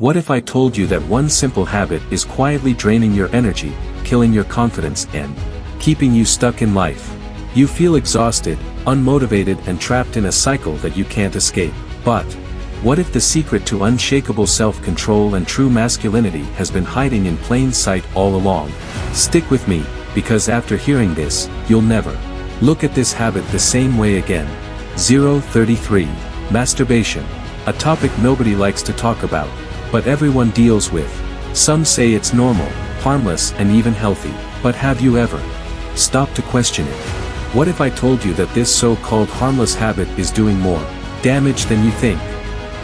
What if I told you that one simple habit is quietly draining your energy, killing your confidence, and keeping you stuck in life? You feel exhausted, unmotivated, and trapped in a cycle that you can't escape. But what if the secret to unshakable self-control and true masculinity has been hiding in plain sight all along? Stick with me, because after hearing this, you'll never look at this habit the same way again. 033. Masturbation. A topic nobody likes to talk about, but everyone deals with. Some say it's normal, harmless, and even healthy. But have you ever stopped to question it? What if I told you that this so-called harmless habit is doing more damage than you think?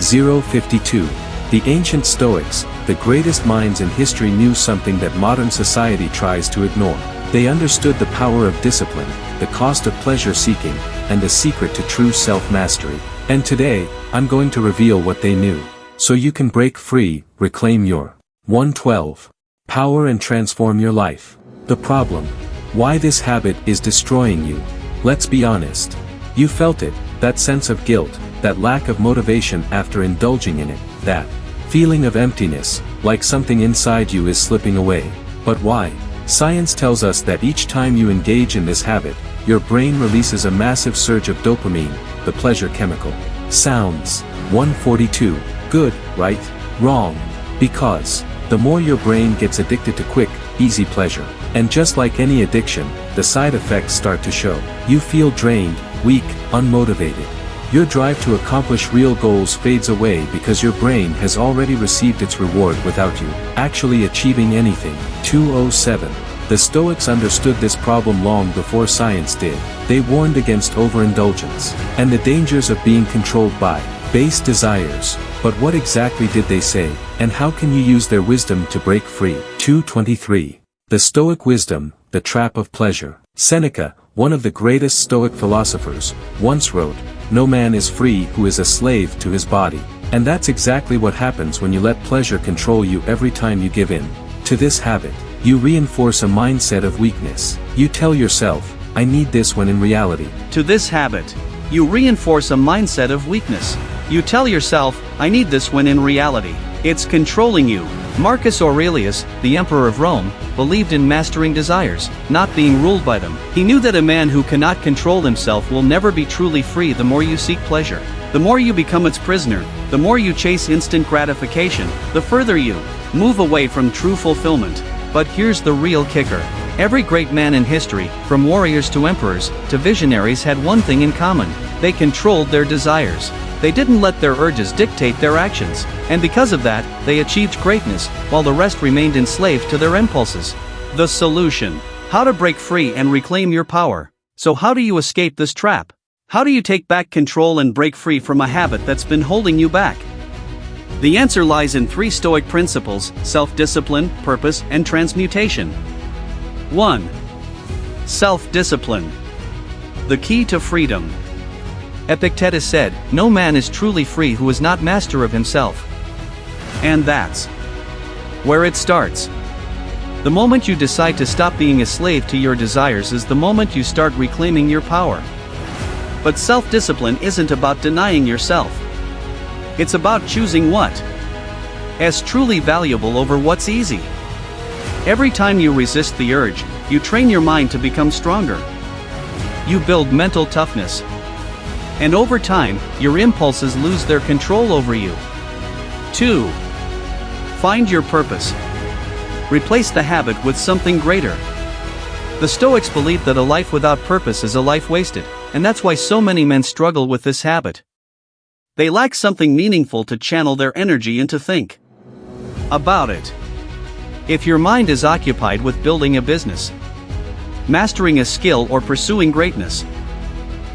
052. The ancient Stoics, the greatest minds in history, knew something that modern society tries to ignore. They understood the power of discipline, the cost of pleasure-seeking, and the secret to true self-mastery. And today, I'm going to reveal what they knew, so you can break free, reclaim your 112 power, and transform your life. The problem: why this habit is destroying you. Let's be honest. You felt it, that sense of guilt, that lack of motivation after indulging in it, that feeling of emptiness, like something inside you is slipping away. But why? Science tells us that each time you engage in this habit, your brain releases a massive surge of dopamine, the pleasure chemical. Sounds 142 good, right? Wrong. Because the more your brain gets addicted to quick, easy pleasure, and just like any addiction, the side effects start to show. You feel drained, weak, unmotivated. Your drive to accomplish real goals fades away because your brain has already received its reward without you actually achieving anything. 207. The Stoics understood this problem long before science did. They warned against overindulgence and the dangers of being controlled by base desires. But what exactly did they say, and how can you use their wisdom to break free? 223. The Stoic wisdom, the trap of pleasure. Seneca, one of the greatest Stoic philosophers, once wrote, "No man is free who is a slave to his body." And that's exactly what happens when you let pleasure control you. Every time you give in to this habit, you reinforce a mindset of weakness. You tell yourself, "I need this," when in reality, to this habit, you reinforce a mindset of weakness. You tell yourself, "I need this," when in reality, it's controlling you. Marcus Aurelius, the emperor of Rome, believed in mastering desires, not being ruled by them. He knew that a man who cannot control himself will never be truly free. The more you seek pleasure, the more you become its prisoner. The more you chase instant gratification, the further you move away from true fulfillment. But here's the real kicker. Every great man in history, from warriors to emperors, to visionaries, had one thing in common: they controlled their desires. They didn't let their urges dictate their actions, and because of that, they achieved greatness, while the rest remained enslaved to their impulses. The solution: how to break free and reclaim your power. So how do you escape this trap? How do you take back control and break free from a habit that's been holding you back? The answer lies in 3 Stoic principles: self-discipline, purpose, and transmutation. 1. Self-discipline. The key to freedom. Epictetus said, "No man is truly free who is not master of himself." And that's where it starts. The moment you decide to stop being a slave to your desires is the moment you start reclaiming your power. But self-discipline isn't about denying yourself. It's about choosing what is truly valuable over what's easy. Every time you resist the urge, you train your mind to become stronger. You build mental toughness. And over time, your impulses lose their control over you. 2. Find your purpose. Replace the habit with something greater. The Stoics believed that a life without purpose is a life wasted, and that's why so many men struggle with this habit. They lack something meaningful to channel their energy into. Think about it. If your mind is occupied with building a business, mastering a skill, or pursuing greatness,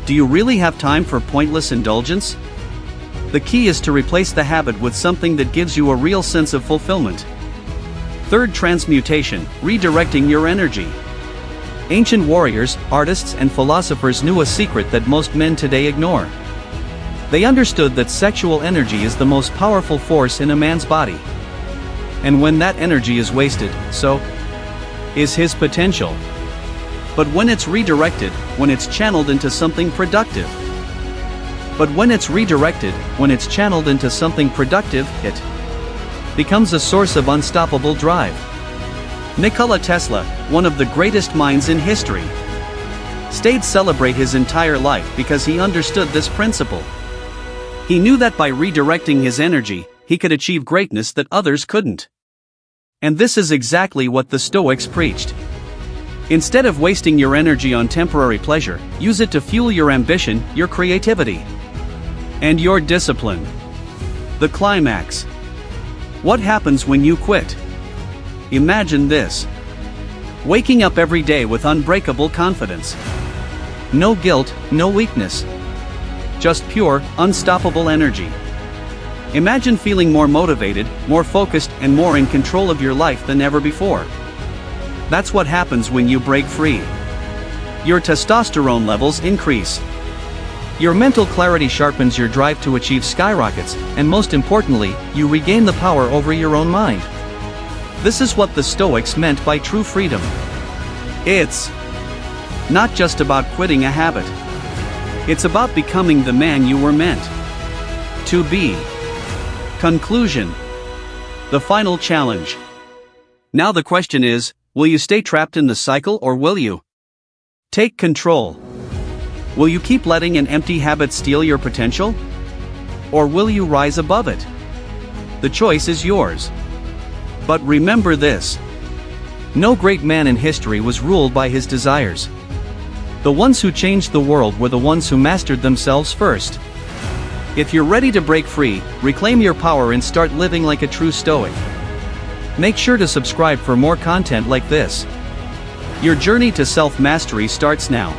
do you really have time for pointless indulgence? The key is to replace the habit with something that gives you a real sense of fulfillment. 3rd, transmutation, redirecting your energy. Ancient warriors, artists, and philosophers knew a secret that most men today ignore. They understood that sexual energy is the most powerful force in a man's body. And when that energy is wasted, so is his potential. But when it's redirected, when it's channeled into something productive, it becomes a source of unstoppable drive. Nikola Tesla, one of the greatest minds in history, stayed celebrate his entire life because he understood this principle. He knew that by redirecting his energy, he could achieve greatness that others couldn't. And this is exactly what the Stoics preached. Instead of wasting your energy on temporary pleasure, use it to fuel your ambition, your creativity, and your discipline. The climax. What happens when you quit? Imagine this. Waking up every day with unbreakable confidence. No guilt, no weakness. Just pure, unstoppable energy. Imagine feeling more motivated, more focused, and more in control of your life than ever before. That's what happens when you break free. Your testosterone levels increase. Your mental clarity sharpens, your drive to achieve skyrockets, and most importantly, you regain the power over your own mind. This is what the Stoics meant by true freedom. It's not just about quitting a habit. It's about becoming the man you were meant to be. Conclusion. The final challenge. Now the question is, will you stay trapped in the cycle or will you take control? Will you keep letting an empty habit steal your potential? Or will you rise above it? The choice is yours. But remember this. No great man in history was ruled by his desires. The ones who changed the world were the ones who mastered themselves first. If you're ready to break free, reclaim your power and start living like a true Stoic, make sure to subscribe for more content like this. Your journey to self-mastery starts now.